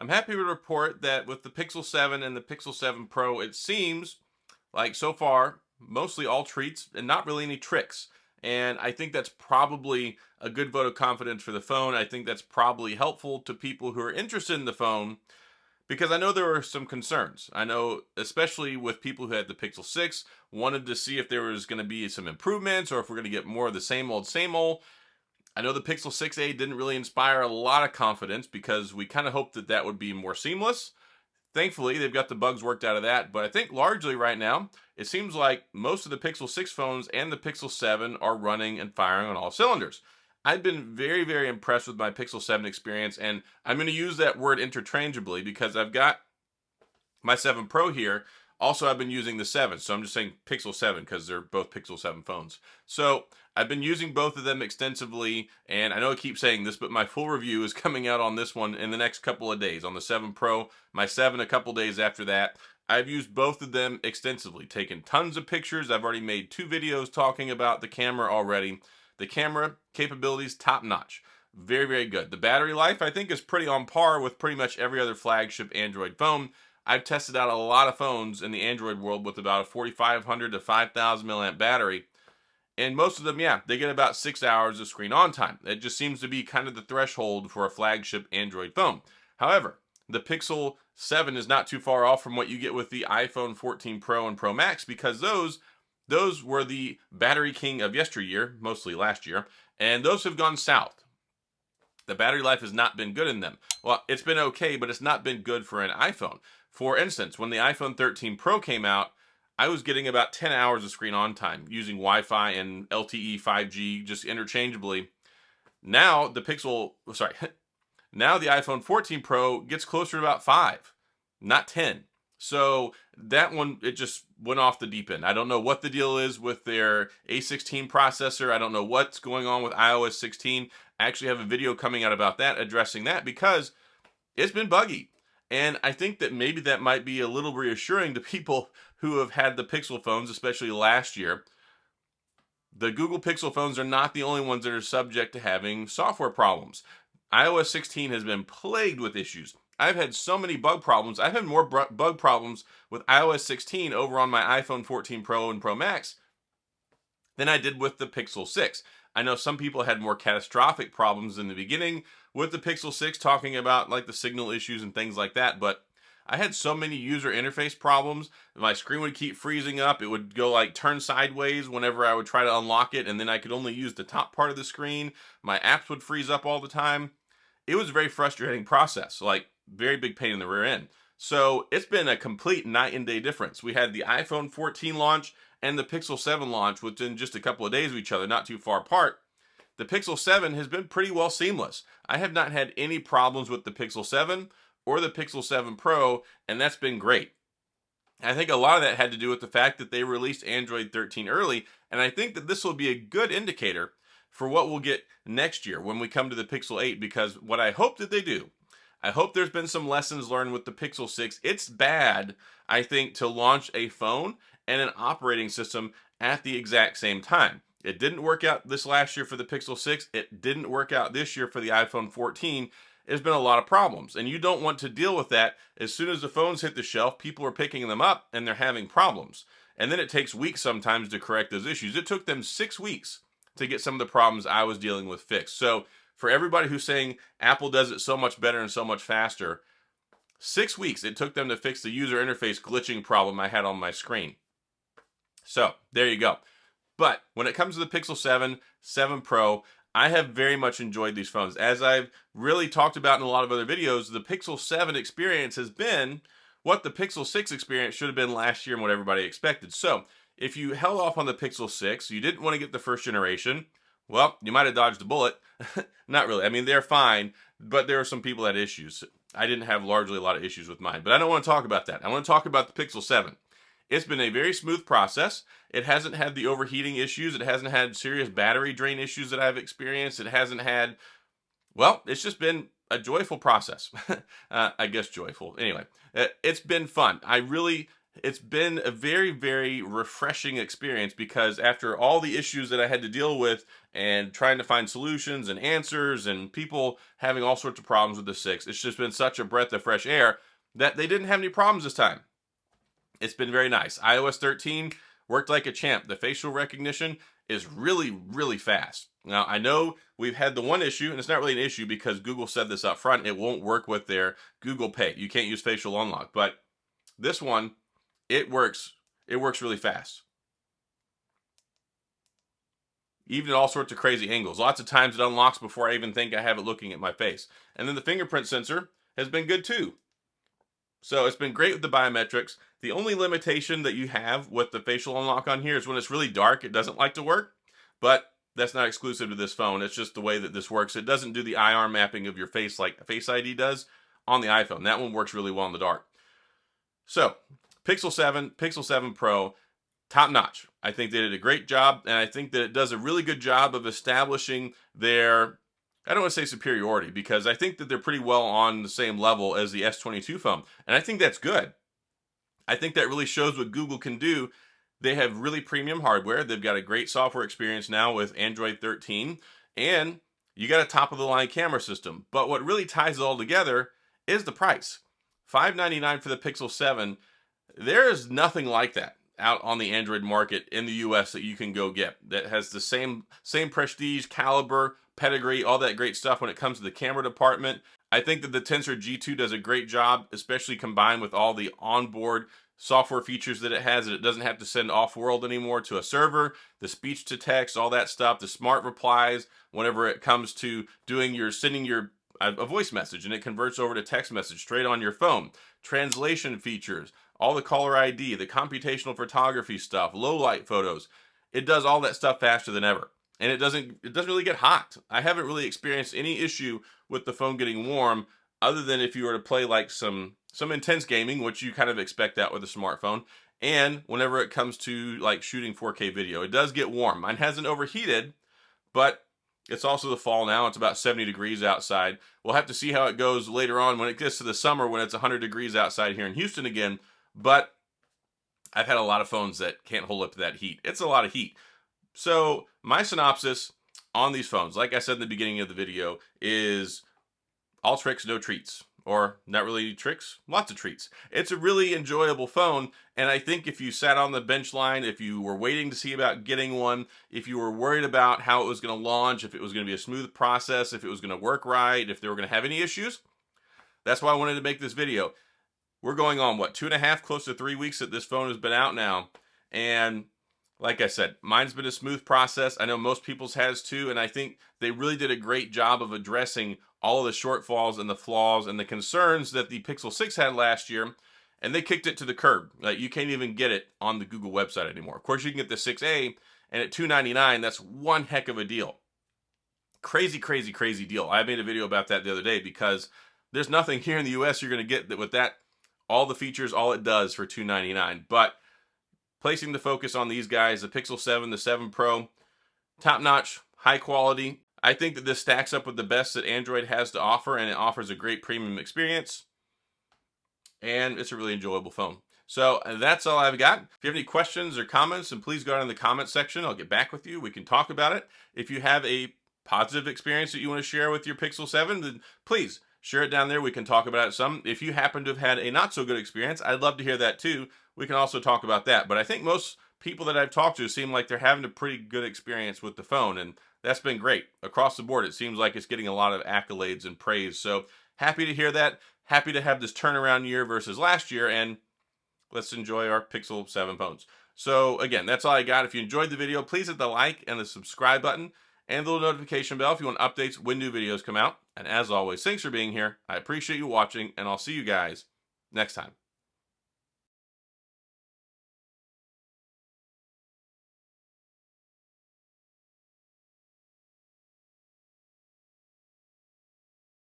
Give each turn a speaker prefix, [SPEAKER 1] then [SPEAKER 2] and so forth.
[SPEAKER 1] I'm happy to report that with the Pixel 7 and the Pixel 7 Pro, it seems like so far, mostly all treats and not really any tricks. And I think that's probably a good vote of confidence for the phone. I think that's probably helpful to people who are interested in the phone because I know there were some concerns. I know, especially with people who had the Pixel 6, wanted to see if there was going to be some improvements or if we're going to get more of the same old, same old. I know the Pixel 6a didn't really inspire a lot of confidence because we kind of hoped that that would be more seamless. Thankfully, they've got the bugs worked out of that, but I think largely right now, it seems like most of the Pixel 6 phones and the Pixel 7 are running and firing on all cylinders. I've been very, very impressed with my Pixel 7 experience, and I'm going to use that word interchangeably because I've got my 7 Pro here. Also, I've been using the 7, so I'm just saying Pixel 7 because they're both Pixel 7 phones. So I've been using both of them extensively, and I know I keep saying this, but my full review is coming out on this one in the next couple of days. On the 7 Pro, my 7 a couple days after that. I've used both of them extensively, taken tons of pictures. I've already made 2 videos talking about the camera already. The camera capabilities, top notch. Very, very good. The battery life, I think, is pretty on par with pretty much every other flagship Android phone. I've tested out a lot of phones in the Android world with about a 4,500 to 5,000 milliamp battery. And most of them, yeah, they get about 6 hours of screen on time. It just seems to be kind of the threshold for a flagship Android phone. However, the Pixel 7 is not too far off from what you get with the iPhone 14 Pro and Pro Max because those were the battery king of yesteryear, mostly last year, and those have gone south. The battery life has not been good in them. Well, it's been okay, but it's not been good for an iPhone. For instance, when the iPhone 13 Pro came out, I was getting about 10 hours of screen on time using Wi-Fi and LTE 5G just interchangeably. Now the now the iPhone 14 Pro gets closer to about 5, not 10. So that one, it just went off the deep end. I don't know what the deal is with their A16 processor. I don't know what's going on with iOS 16. I actually have a video coming out about that, addressing that, because it's been buggy. And I think that maybe that might be a little reassuring to people who have had the Pixel phones, especially last year. The Google Pixel phones are not the only ones that are subject to having software problems. iOS 16 has been plagued with issues. I've had so many bug problems. I've had more bug problems with iOS 16 over on my iPhone 14 Pro and Pro Max than I did with the Pixel 6. I know some people had more catastrophic problems in the beginning with the Pixel 6, talking about like the signal issues and things like that, but I had so many user interface problems. My screen would keep freezing up. It would go like turn sideways whenever I would try to unlock it, and then I could only use the top part of the screen. My apps would freeze up all the time. It was a very frustrating process, like very big pain in the rear end. So it's been a complete night and day difference. We had the iPhone 14 launch and the Pixel 7 launch within just a couple of days of each other, not too far apart. The Pixel 7 has been pretty well seamless. I have not had any problems with the Pixel 7 or the Pixel 7 Pro, and that's been great. I think a lot of that had to do with the fact that they released Android 13 early, and I think that this will be a good indicator for what we'll get next year when we come to the Pixel 8, because what I hope that they do, I hope there's been some lessons learned with the Pixel 6. It's bad, I think, to launch a phone and an operating system at the exact same time. It didn't work out this last year for the Pixel 6. It didn't work out this year for the iPhone 14. There's been a lot of problems, and you don't want to deal with that. As soon as the phones hit the shelf, people are picking them up and they're having problems. And then it takes weeks sometimes to correct those issues. It took them 6 weeks to get some of the problems I was dealing with fixed. So for everybody who's saying Apple does it so much better and so much faster, 6 weeks it took them to fix the user interface glitching problem I had on my screen. So there you go. But when it comes to the Pixel 7, 7 Pro, I have very much enjoyed these phones. As I've really talked about in a lot of other videos, the Pixel 7 experience has been what the Pixel 6 experience should have been last year and what everybody expected. So if you held off on the Pixel 6, you didn't want to get the first generation, well, you might have dodged a bullet. Not really. I mean, they're fine, but there are some people that had issues. I didn't have largely a lot of issues with mine, but I don't want to talk about that. I want to talk about the Pixel 7. It's been a very smooth process. It hasn't had the overheating issues. It hasn't had serious battery drain issues that I've experienced. It hasn't had, well, it's just been a joyful process. I guess joyful. Anyway, it's been fun. I really it's been a very, very refreshing experience, because after all the issues that I had to deal with and trying to find solutions and answers and people having all sorts of problems with the 6, it's just been such a breath of fresh air that they didn't have any problems this time. It's been very nice. iOS 13 worked like a champ. The facial recognition is really, really fast. Now, I know we've had the one issue, and it's not really an issue because Google said this up front, it won't work with their Google Pay. You can't use facial unlock. But this one, it works. It works really fast. Even at all sorts of crazy angles. Lots of times it unlocks before I even think I have it looking at my face. And then the fingerprint sensor has been good too. So it's been great with the biometrics. The only limitation that you have with the facial unlock on here is when it's really dark, it doesn't like to work. But that's not exclusive to this phone. It's just the way that this works. It doesn't do the IR mapping of your face like Face ID does on the iPhone. That one works really well in the dark. So, Pixel 7, Pixel 7 Pro, top notch. I think they did a great job, and I think that it does a really good job of establishing their, I don't want to say superiority, because I think that they're pretty well on the same level as the S22 phone. And I think that's good. I think that really shows what Google can do. They have really premium hardware. They've got a great software experience now with Android 13. And you got a top-of-the-line camera system. But what really ties it all together is the price. $599 for the Pixel 7. There is nothing like that out on the Android market in the US that you can go get that has the same prestige, caliber, pedigree, all that great stuff when it comes to the camera department. I think that the Tensor G2 does a great job, especially combined with all the onboard software features that it has, that it doesn't have to send off-world anymore to a server, the speech to text, all that stuff, the smart replies whenever it comes to sending your a voice message and it converts over to text message straight on your phone, translation features, all the caller ID, the computational photography stuff, low light photos. It does all that stuff faster than ever. And it doesn't really get hot. I haven't really experienced any issue with the phone getting warm, other than if you were to play like some intense gaming, which you kind of expect that with a smartphone, and whenever it comes to like shooting 4K video. It does get warm. Mine hasn't overheated, but it's also the fall now. It's about 70 degrees outside. We'll have to see how it goes later on when it gets to the summer, when it's 100 degrees outside here in Houston again. But I've had a lot of phones that can't hold up to that heat. It's a lot of heat. So my synopsis on these phones, like I said in the beginning of the video, is all tricks, no treats. Or not really tricks, lots of treats. It's a really enjoyable phone, and I think if you sat on the bench line, if you were waiting to see about getting one, if you were worried about how it was going to launch, if it was going to be a smooth process, if it was going to work right, if they were going to have any issues, that's why I wanted to make this video. We're going on, what, 2.5, close to 3 weeks that this phone has been out now, and like I said, mine's been a smooth process. I know most people's has too, and I think they really did a great job of addressing all of the shortfalls and the flaws and the concerns that the Pixel 6 had last year, and they kicked it to the curb. Like, you can't even get it on the Google website anymore. Of course, you can get the 6A, and at $299, that's one heck of a deal. Crazy, crazy, crazy deal. I made a video about that the other day because there's nothing here in the US you're going to get that with that, all the features, all it does for $299. But placing the focus on these guys, the Pixel 7, the 7 Pro, top-notch, high quality. I think that this stacks up with the best that Android has to offer, and it offers a great premium experience. And it's a really enjoyable phone. So that's all I've got. If you have any questions or comments, then please go down in the comment section. I'll get back with you. We can talk about it. If you have a positive experience that you want to share with your Pixel 7, then please share it down there. We can talk about it some. If you happen to have had a not so good experience, I'd love to hear that too. We can also talk about that. But I think most people that I've talked to seem like they're having a pretty good experience with the phone, and that's been great. Across the board, it seems like it's getting a lot of accolades and praise. So happy to hear that. Happy to have this turnaround year versus last year, and let's enjoy our Pixel 7 phones. So again, that's all I got. If you enjoyed the video, please hit the like and the subscribe button and the little notification bell if you want updates when new videos come out. And as always, thanks for being here. I appreciate you watching, and I'll see you guys next time.